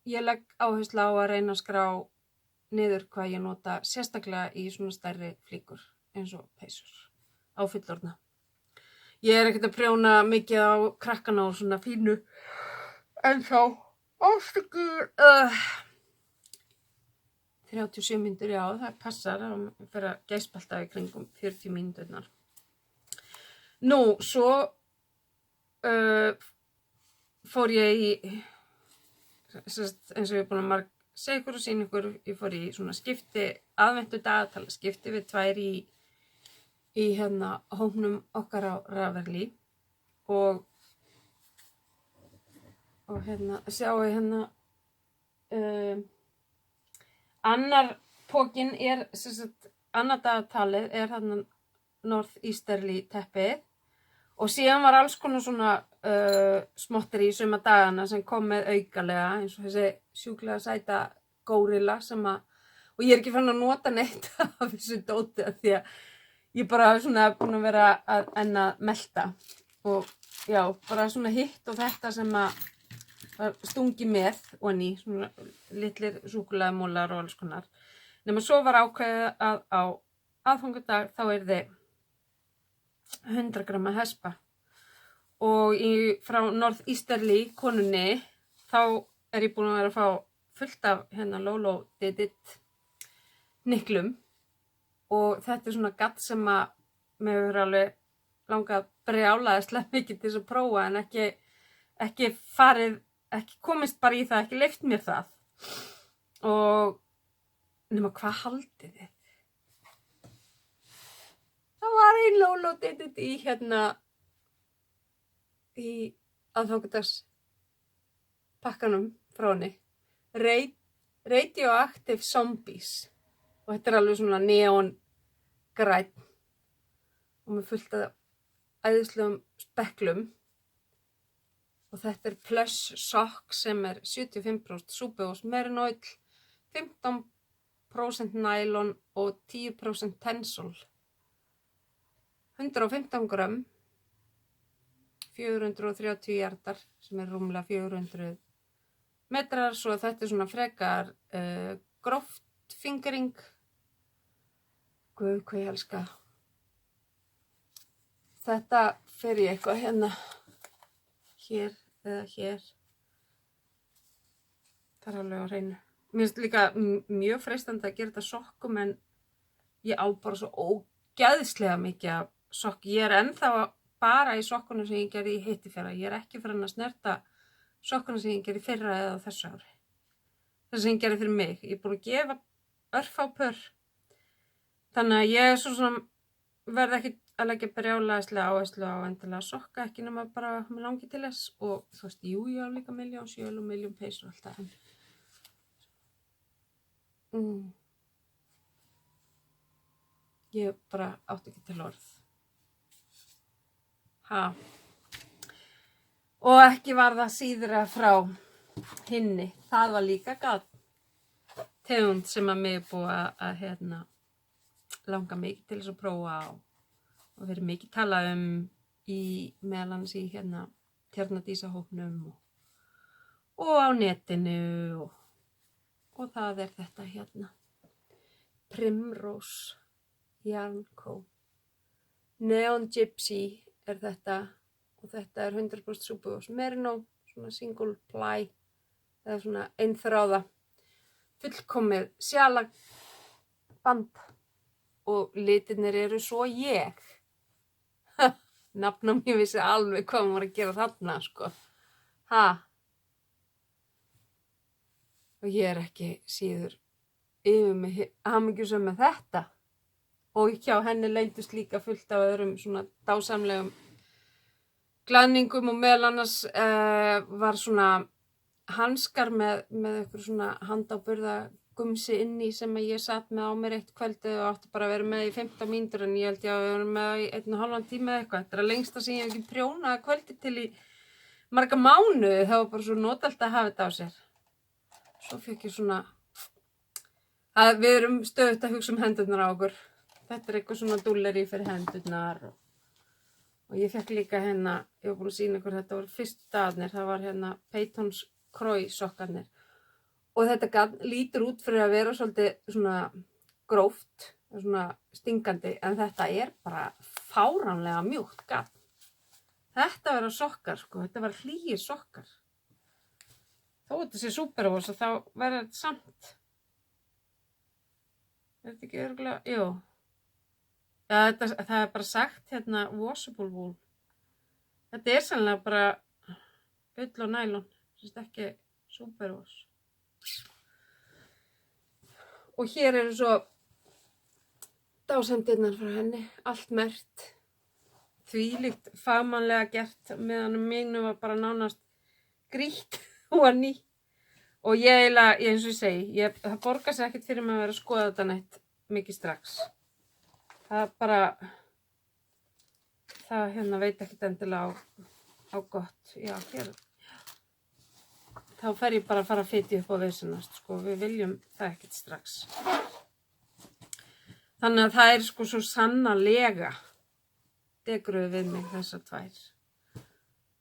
A: ég legg áherslu á að reyna að skrá niður hvað ég nota sérstaklega í svona stærri flíkur eins og peysur á fullorðna. Ég er ekkert að prjóna mikið á krakkana og svona fínu en þá ástökkur 37 mínútur, já, það passar að fyrir að geispalta í kringum 40 mínúturnar. Nú, svo fór ég í, eins og ég er búin að segja ykkur og sýna ykkur, ég fór í svona skipti, aðventu dagatal, skipti við 2 í hópnum okkar á Ravelli og sjáu annar pokinn er, annar dagatalið er Northeasterly teppið og síðan var alls konar svona smottir í suma dagana sem kom með aukalega eins og þessi sjúklega sæta górilla og ég er ekki fann að nota neitt af þessu dóti því að ég bara svona búin að vera að melta og já, bara svona hitt og þetta sem að stungi með og ný, svona litlir súkkulaðimólar og alls konar. Nema svo var ákveðið að á aðfangadag þá yrði 100 gramma hespa og frá Northeasterly konunni þá er ég búin að vera að fá fullt af Lolo Did It niklum og þetta er svona gatt sem að mér hefur alveg langað brjálaðislega mikið til þess að prófa en ekki komist bara í það, ekki leyft mér það. Og nema hvað haldið þið? Það var ein Lolo Did It í aðfangadags pakkanum frá henni. Radioactive Zombies. Og þetta er alveg svona neon grænn og með fullt af æðislegum speklum. Og þetta er Plus Sock sem er 75% súpuvós merinoil, 15% nælon og 10% tensol. 115 grömm, 430 hjartar sem er rúmlega 400 metrar, svo þetta svona frekar gróft fingering. Guð, hvað ég elska. Þetta fer ég eitthvað hérna, hér eða hér. Það alveg á hreinu. Mér finnst líka mjög freistandi að gera þetta sokkum, en ég á bara svo ógeðslega mikið af sokki. Ég ennþá bara í sokkunum sem ég gerði í hittifyrra. Ég ekki farin að snerta sokkunum sem ég gerði fyrra eða á þessu ári. Það sem ég gerði fyrir mig. Ég búin að gefa örfá pör. Þannig að ég svo svona verð ekki að leggja brjálæðislega áherslu á endilega sokka, ekki nema bara með langi til þess. Og þú veist, jú, ég á líka milljón sjöl og milljón peysur og allt það. Ég bara átti ekki til orð. Og ekki var það síðra frá hinni. Það var líka gat tegund sem að mig búið að langa mikið til þess að prófa og verið mikið talað í meðal annars í Tjarnadísahópnum og á netinu og það þetta Primrose Yarn Co. Neon Gypsy þetta og þetta 100% Superwash Merino, svona single ply eða svona einþráða fullkomið sjalaband og litirnir eru svo ég. Nafnum ég vissi alveg hvað maður var að gera þarna, sko. Og ég ekki síður yfir mig hamingjusöm með þetta. Og hjá henni leyndust líka fullt af öðrum svona dásamlegum glaðningum og meðal annars var svona hanskar með eitthvað svona handáburða gumsi inni sem ég satt með á mér eitt kvöldi og átti bara að vera með í 15 mínútur, en ég held ég að vera með í 1,5 tíma eða eitthvað. Þetta lengsta sem ég hef ekki prjónað kvöldi til í marga mánuði. Það var bara svo notalt að hafa þetta á sér. Svo fekk ég svona að við erum stöðugt að hugsa hendurnar á okkur. Þetta eitthvað svona dúlleri fyrir hendurnar og ég fekk líka ég var búin að sýna ykkur, þetta voru fyrstu dagarnir, það var Peytons Croy sokkarnir. Og þetta lítur út fyrir að vera svolítið svona gróft, svona stingandi, en þetta bara fáránlega mjúkt gat. Þetta vera sokkar, sko, þetta var hlýir sokkar. Þó þetta sé Superwash og þá verður þetta samt. Þetta ekki örugglega, jú. Ja, það bara sagt washable wool. Þetta sannlega bara ull og nælon, þetta ekki Superwash. Og hér eru svo dásendirnar frá henni, allt merkt, þvílíkt fagmannlega gert, meðan mínu var bara nánast grýtt og ný. Og ég eins og ég segi, það borgar sér ekkert fyrir mig að vera að skoða þetta neitt mikið strax. Það bara, það veit ekkert endilega á gott, já, hér. Þá fer ég bara að fara að fitja upp á veisunast, sko, við viljum það ekkert strax. Þannig að það sko svo sannarlega degruðu við mig þessar tvær.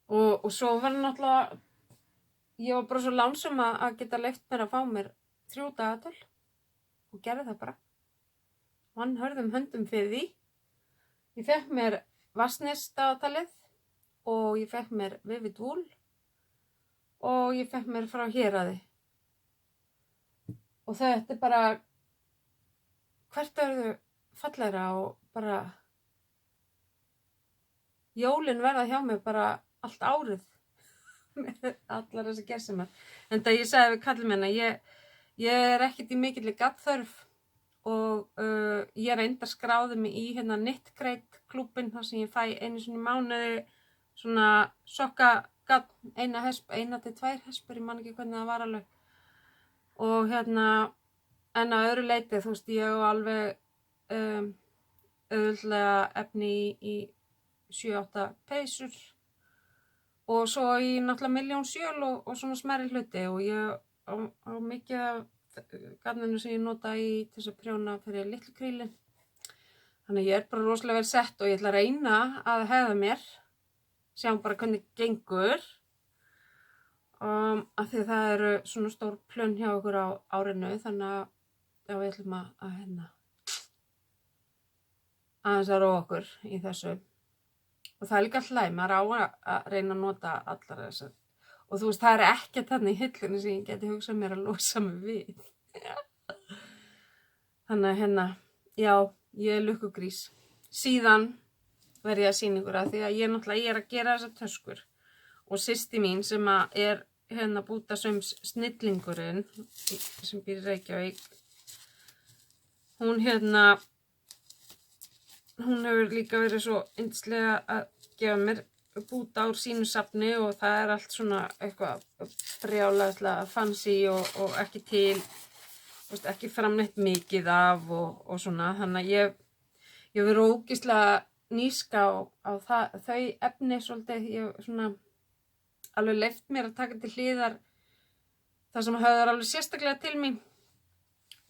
A: Og svo var náttúrulega, ég var bara svo lánsum að geta leyft mér að fá mér 3 dagatöl og gerði það bara. Vann hörðum höndum fyrir því. Ég fekk mér Vassnes dagatalið og ég fekk mér Vivid Wool. Og ég fekk mér frá Héraði. Og þetta bara, hvert verður fallegra og bara, jólin verða hjá mig bara allt árið. Með allar þessi gersemar. En það ég sagði við kallinn minn að ég ekkert í mikilli gaddþörf og ég reyndar skráði mig í Knit Crate klúbbinn þar sem ég fæ einu sinni í mánuði svona sokka eina til 2 hespur, ég man ekki hvernig það var alveg. Og en að öðru leiti, þú veist, ég á alveg auðvitað efni í 7-8 peysur og svo í náttúrulega milljón sjöl og svona smærri hluti og ég á mikið af garninu sem ég nota í til þess að prjóna fyrir litlu krílin. Þannig ég bara rosalega vel sett og ég ætla að reyna að hefða mér. Sjáum bara hvernig gengur af því að það eru svona stór plön hjá okkur á árinu, þannig að já, við ætlum að aðeins að róa okkur í þessu. Og það er líka alltaf læg, maður á að reyna að nota allar þessar. Og þú veist, það er ekkert þarna í hillunni sem ég geti hugsað mér að losa mig við. Þannig að já, ég er lukkugrís. Síðan verð ég að sýna ykkur því að ég er að gera þessar töskur. Og systir mín sem er bútasaums snillingurinn sem býr í Reykjavík, hún hefur líka verið svo yndislega að gefa mér búta úr sínu safni og það er allt svona eitthvað brjálæðislega fancy og ekki til, veist, ekki framleitt mikið af og svona. Þannig að ég verið ógeðslega níska á þau efni svolítið. Ég svona alveg leyft mér að taka til hliðar það sem höfðar alveg sérstaklega til mín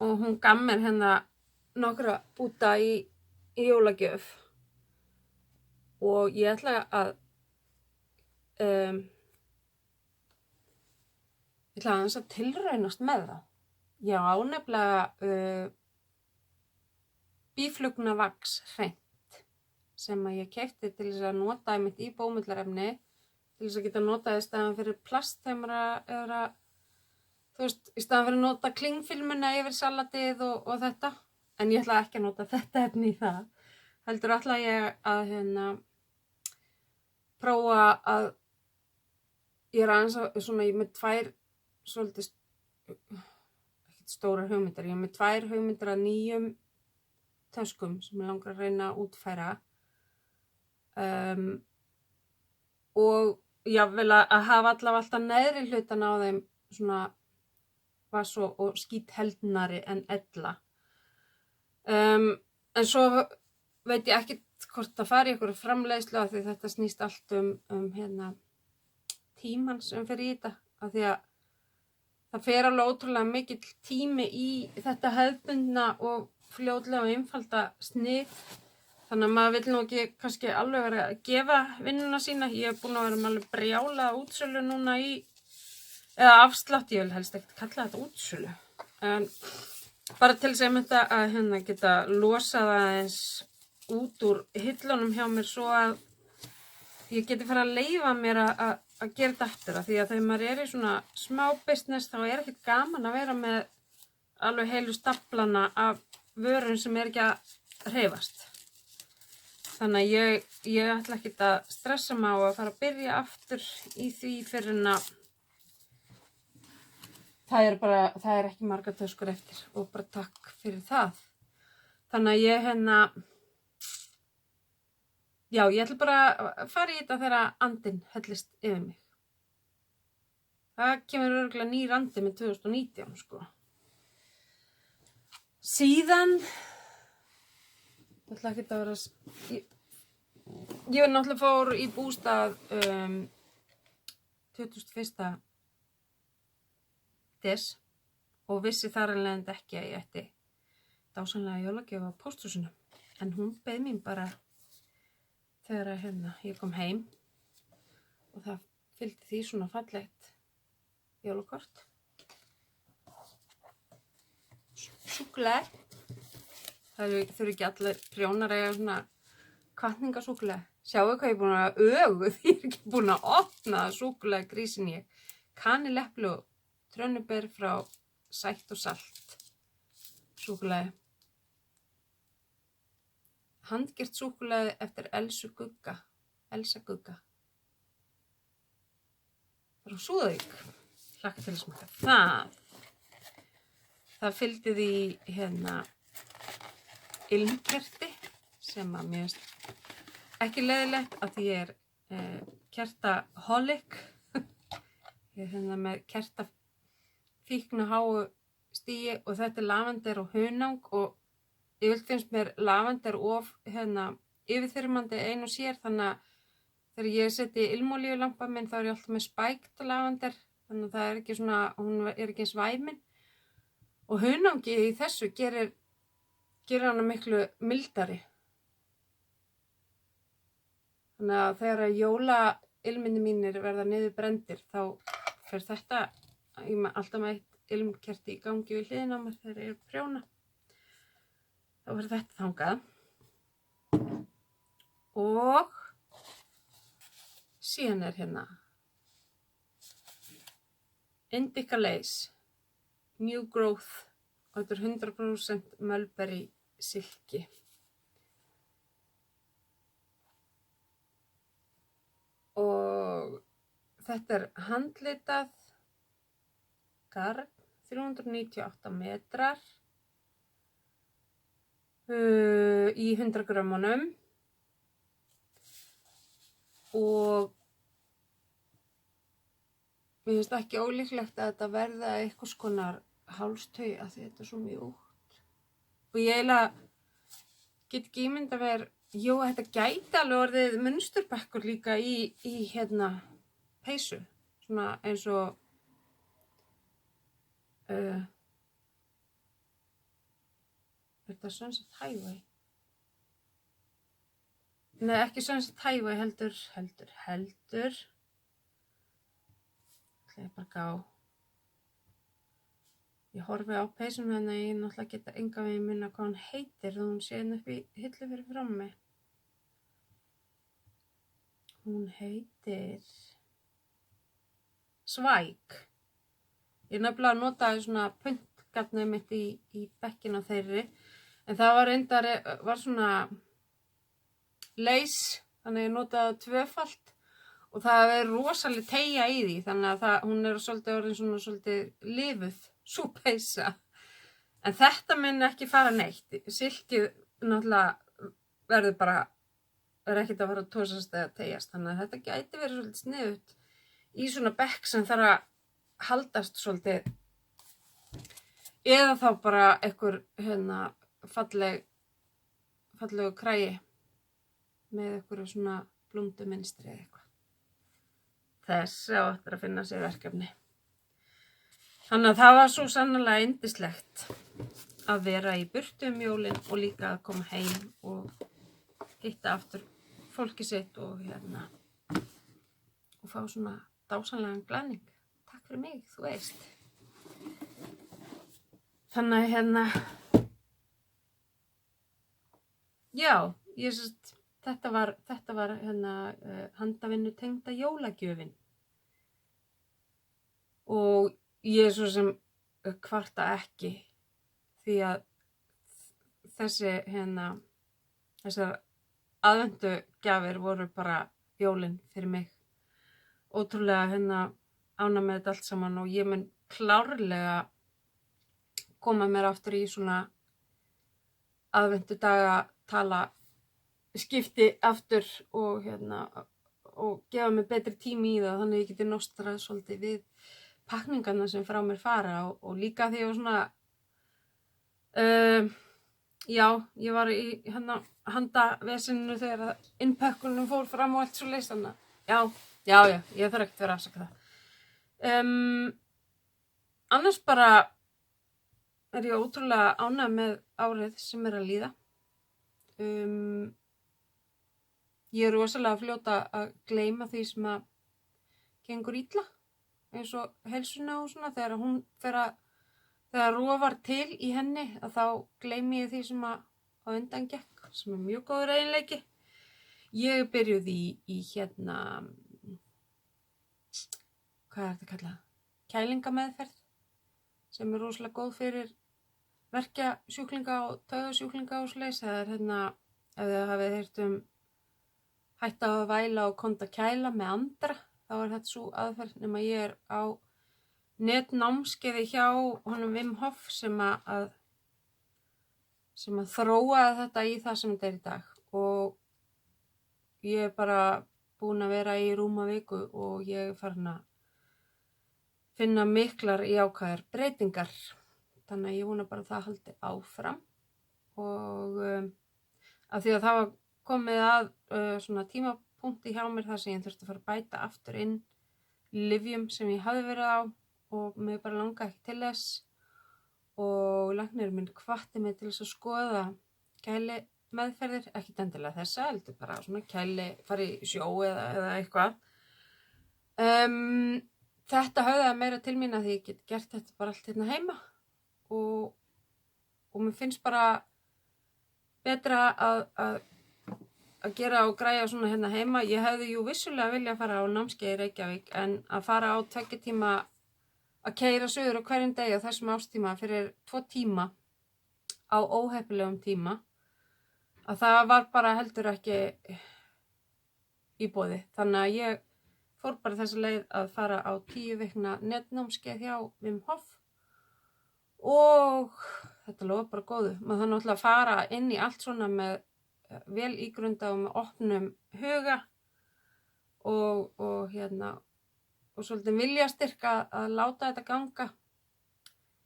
A: og hún gaf mér nokkra búta í jólagjöf og ég ætla að aðeins að tilraunast með það. Ég á nefnilega býflugnavax hreint sem að ég keypti til þess að nota einmitt í bómullarefni til þess að geta notað í staðan fyrir plast þegar maður er að, þú veist, í staðan fyrir að nota klingfilmuna yfir salatið og þetta. En ég ætla ekki að nota þetta efni í það. Heldur ætla ég að prófa að ég er aðeins svona, ég er með tvær svolítið, ekkert stórar hugmyndir, ég er með tvær hugmyndir að nýjum töskum sem ég langar að reyna að útfæra. Og jafnvel að hafa allavega alltaf neðri hlutan á þeim svona vass og skítheldnari en ella. En svo veit ég ekkert hvort það fari ykkur framleiðslu af því þetta snýst allt tímann sem fer í þetta. Af því að það fer alveg ótrúlega mikill tími í þetta hefðbundna og fljótlega og einfalda snið. Þannig að maður vill nú ekki kannski alveg vera að gefa vinnuna sína. Ég hef búin að vera með alveg brjálað útsölu núna eða afslátt, ég vil helst ekkert kalla þetta útsölu. En bara til þess að geta losað aðeins út úr hillunum hjá mér svo að ég geti fara að leyfa mér að gera þetta eftir það. Því að þegar maður er í svona smá business þá er ekkert gaman að vera með alveg heilu staflana af vörum sem er ekki að hreyfast. Þannig að ég ætla ekkert að stressa mig á að fara að byrja aftur í því fyrir að það er ekki margar töskur eftir og bara takk fyrir það. Þannig að ég ætla bara að fara í þetta þegar andinn hellist yfir mig. Það kemur örugglega nýr andi með 2019 sko. Síðan ég ætla ekki að vera ég náttúrulega fór í bústað 21. des og vissi þar alveg ekki að ég ætti dásamlega jólagjöf á pósthúsinu. En hún beið mín bara þegar ég kom heim og það fylgdi því svona fallegt jólakort. Súkkulaði. Það þurfi ekki allir prjónar að eiga svona hvatningasúkkulaði. Sjáu hvað ég er búin að öguð. Ég er ekki búin að opna súkkulaði grísin ég. Kanileplu og trönnuber frá Sætt og Salt. Súkkulaði. Handgert súkkulaði eftir Elsa Gugga. Frá Súðavík. Hlakka til að smaka það. Það fylgdi því ilmkerti sem að mér finnst ekki leiðilegt að því ég er kertaholic. Ég er með kertafíkn á háu stigi og þetta er lavender og hunang og yfirleitt finnst mér lavender of yfirþyrmandi ein og sér þannig að þegar ég seti ilmolíulampa minn þá er ég alltaf með spækt lavender þannig að það er ekki svona, hún er ekki eins væmin. Og hunangi í þessu gerir hana miklu mildari. Þannig að þegar jólailminni mínir verða niður brendir þá fyrir þetta, ég með alltaf með eitt ilmkerti í gangi við hliðina á mér þegar ég prjóna. Þá verður þetta þangað. Og síðan hérna Indica Lace New Growth og þetta 100% Mulberry silki. Og þetta handlitað garn, 398 metrar í 100 grömmunum og mér finnst ekki ólíklegt að þetta verða eitthvað konar hálstau að þetta svo mjúkt. Og ég eiginlega get ekki ímyndað mér, jú, þetta gæti alveg orðið munsturbekkur líka í hérna peysu. Svona eins og þetta Sunset Highway. Nei, ekki Sunset Highway, heldur. Það er bara gá. Ég horfi á peysuna en ég náttúrulega geta enga veginn minna hvað hún heitir þó hún sé hérna upp í hillu fyrir frammi. Hún heitir Svæk. Ég nefnilega notaði svona puntgatnið mitt í bekkinn á þeirri en það var svona lace, þannig ég notaði tvöfalt. Og það er rosalega teygja í því, þannig að hún er svolítið orðin svona svolítið lifuð, sú peysa. En þetta mun ekki fara neitt. Silkið náttúrulega verður bara, ekkert að fara að tósast eða teyjast. Þannig að þetta gæti verið svolítið sniðugt í svona bekk sem þarf að haldast svolítið. Eða þá bara einhver fallegu kragi með einhverju svona blúndumynstri eða eitthvað. Þessi á eftir að finna sér verkefni. Þannig að það var svo sannarlega yndislegt að vera í burtu jólin og líka að koma heim og hitta aftur fólkið sitt og fá svona dásamlegan glaðning. Takk fyrir mig, þú veist. Þannig já, þetta var handavinnu tengda jólagjöfin. Og ég svo sem kvarta ekki því að þessar aðvendugjafir voru bara jólin fyrir mig. Ótrúlega ánægð með þetta allt saman og ég mun klárlega koma mér aftur í svona aðvendudaga tala skipti aftur og gefa mér betri tími í það þannig að ég geti nostrað svolítið við pakningarna sem frá mér fara og líka því að svona já, ég var í handavesinu þegar innpökkunum fór fram og allt svo leist þannig já, ég þarf ekkert vera að afsaka það. Annars bara er ég ótrúlega ánægð með árið sem er að líða. Ég er rosalega fljóta að gleyma því sem að gengur illa, eins og heilsuna og svona, þegar rofar til í henni, að þá gleymi ég því sem að á undan gekk, sem er mjög góður eiginleiki. Ég byrjuði í hvað er þetta kallað? Kælingameðferð, sem er rosalega góð fyrir verkjasjúklinga og taugasjúklinga og svoleiðis. Það er ef þið hafið heyrt hætta á að væla og konda kæla með andra, þá er þetta svo aðferð nema ég er á netnámskeiði hjá honum Wim Hof sem að þróaði þetta í það sem þetta er í dag og ég er bara búin að vera í rúma viku og ég er farin að finna miklar jákvæðar breytingar. Þannig að ég vona bara að það haldi áfram og af því að það var komið að svona tímapunkti hjá mér þar sem ég þurfti að fara að bæta aftur inn lyfjum sem ég hafði verið á og mig bara langa ekki til þess og læknirinn minn hvatti mig til þess að skoða kæli meðferðir, ekki endilega þessa, heldur bara svona kæli, fara í sjó eða eitthvað. þetta höfðaði meira til mín að því ég get gert þetta bara allt hérna heima og mér finnst bara betra að gera og græja svona hérna heima. Ég hefði jú vissulega vilja fara á námskeið í Reykjavík en að fara á 2 tíma að keyra suður á hverjum degi á þessum ástíma fyrir 2 tíma á óheppilegum tíma að það var bara heldur ekki í boði. Þannig að ég fór bara þessa leið að fara á 10 vikna netnámskeið hjá Wim Hof og þetta lofa bara góðu. Maður þarf náttúrulega að fara inn í allt svona með vel ígrunda og með opnum huga og svolítið viljastyrk að láta þetta ganga.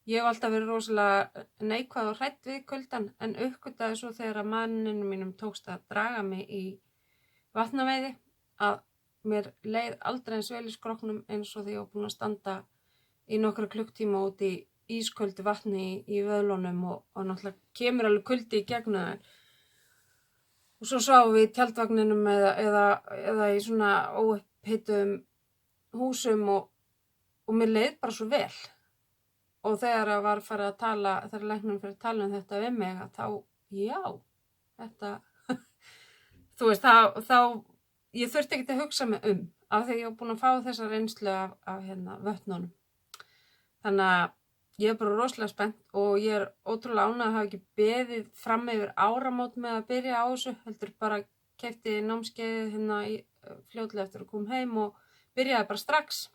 A: Ég hef alltaf verið rosalega neikvæð og hrædd við kuldann en uppgötaði svo þegar að manninu mínum tókst að draga mig í vatnaveiði að mér leið aldrei eins vel í skrokknum eins og því ég var búin að standa í nokkra klukktíma út í ísköldu vatni í vöðlunum og náttúrulega kemur alveg kuldi í gegnum það. Og svo sáum við í tjaldvagninum eða í svona óupphituðum húsum og mér leið bara svo vel. Og þegar að var farið að tala, þegar læknum fyrir að tala þetta við mig, að þá, já, þetta, þú veist, þá, ég þurfti ekki að hugsa mig af því ég var búin að fá þessa reynslu af vötnunum. Þannig að ég er bara rosalega spennt og ég er ótrúlega ánægð að hafa ekki beðið fram yfir áramót með að byrja á þessu, heldur bara keypti námskeiðið fljótlega eftir að koma heim og byrjaði bara strax.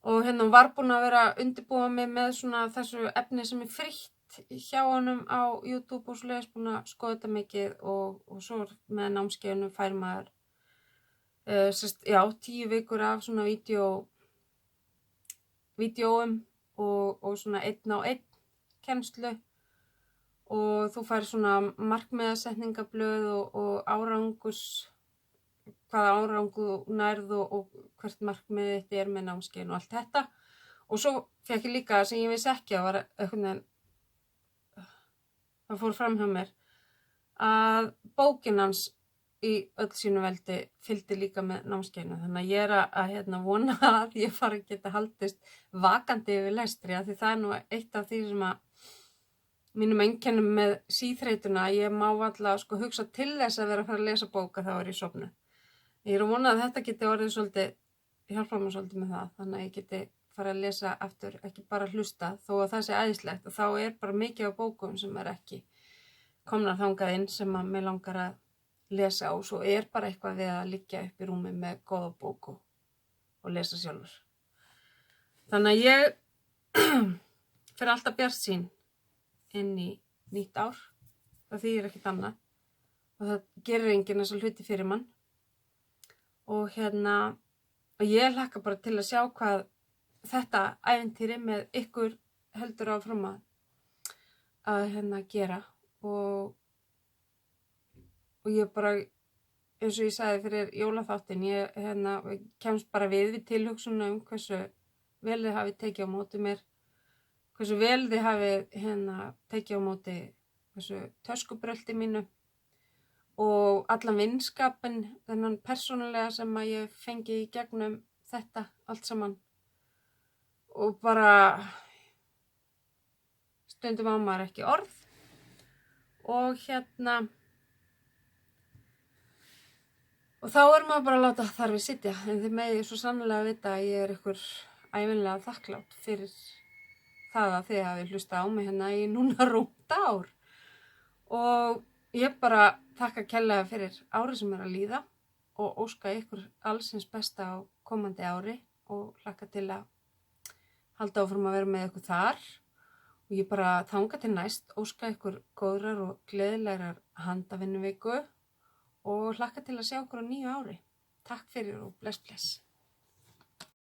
A: Og var búin að vera að undirbúa mig með svona þessu efni sem er frítt hjá honum á YouTube og svoleiðis, búin að skoða þetta mikið og svo með námskeiðinu fær maður 10 vikur af svona vídeóum og svona 1 á 1 kennslu og þú fær svona markmiðasetningablöð og hvaða árangur nærð og hvert markmiðið þitt er með námskeiðinu og allt þetta. Og svo fékk ég líka sem ég vissi ekki að var eitthvað það fór fram hjá mér að bókin hans í öll sínu veldi fylgdi líka með námskeiðinu. Þannig að ég er að vona að ég fari að geta haldist vakandi yfir lestri af því það er nú eitt af því sem að mínum einkennum með síþreytuna. Ég má alltaf hugsa til þess að vera að fara að lesa bóka þá er ég sofnuð. Ég er að vona að þetta geti orðið svolítið, hjálpa mér svolítið með það, þannig að ég geti fara að lesa aftur, ekki bara hlusta, þó að það sé æðislegt og þá er bara mikið á bókum sem er ekki komnar þangað inn sem að mig langar að lesa og svo er bara eitthvað við að liggja upp í rúmi með góða bóku og lesa sjálfur. Þannig að ég fer alltaf bjartsýn inn í nýtt ár, það þýðir ekkert annað og það gerir enginn þessa hluti fyrir mann. Og og ég hlakka bara til að sjá hvað þetta ævintýri með ykkur heldur áfram að gera og ég bara, eins og ég sagði fyrir jólaþáttinn, ég kemst bara við tilhugsunum hversu vel þið hafi tekið á móti mér, hversu vel þið hafi tekið á móti þessu töskubröldi mínu og allan vinskapinn, þennan persónulega sem að ég fengi í gegnum þetta allt saman. Og bara stundum á maður ekki orð. Og og þá er maður bara að láta þar við sitja. En þið megið svo sannlega vita að ég er ykkur ævinlega þakklátt fyrir það að þið hafi hlustað á mig í núna rúmt ár. Og ég bara þakka kærlega fyrir árið sem er að líða og óska ykkur allsins besta á komandi ári og hlakka til að halda áfram að vera með ykkur þar. Og ég bara þangað til næst óska ykkur góðrar og gleðilegrar handavinnuviku og hlakka til að sjá ykkur á nýju ári. Takk fyrir og bless bless.